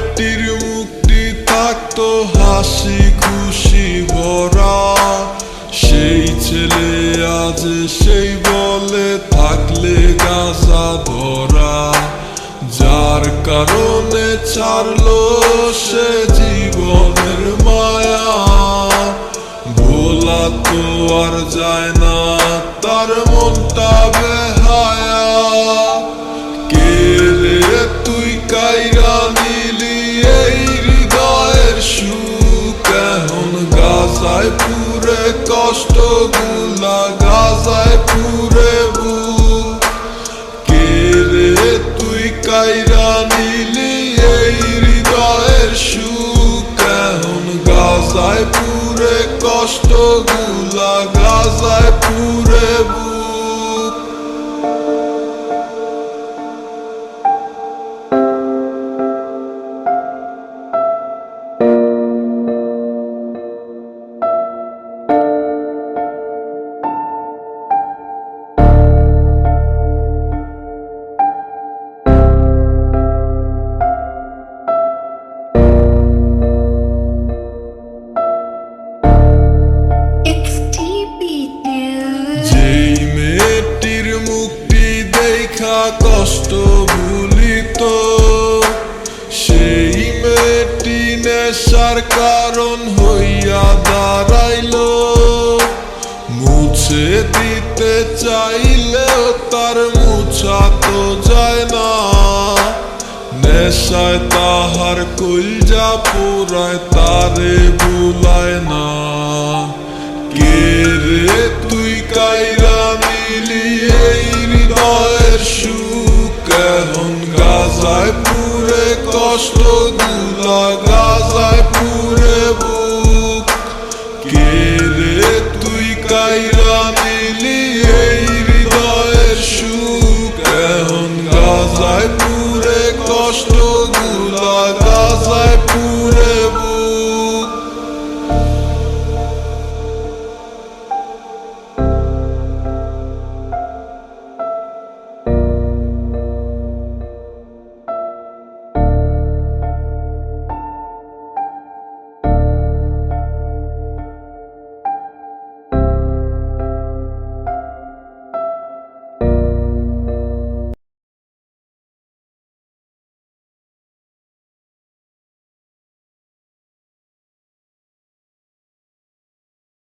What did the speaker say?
মেয়েটির মুক্তি থাকতো হাসি খুশি ভরা, সেই ছেলে আজ সেই বলে থাকলে গাঁজা ধরা। যার কারণে ছাড়লো সে জীবনের মায়া, ভোলা তো আর যায় না তার মনটা বেহায়া। কে রে তুই কাইরা নিলি এই হৃদয়ের সুখ, এখন গাজায় পুরে কষ্ট গুলা গাজায় পুরে বুক। কে রে তুই কাইরা নিলি এই হৃদয়ের সুখ, এখন গাজায় পুরে কষ্ট গুলা গাজায় পুরে বুক। যেই মেয়েটির মুক্তি দেখা কষ্ট ভুলিত, সেই মেয়েটি নেশার কারণ হইয়া দাঁড়াইল। মুছে দিতে চাইলেও তার মুছা তো যায় না, নেশায় তাহার কলজা পোড়ায় তারে ভুলায় না। কে রে তুই কাইরা নিলি এই হৃদয়ের সুখ, এখন গাজায় পুরে কষ্ট গুলা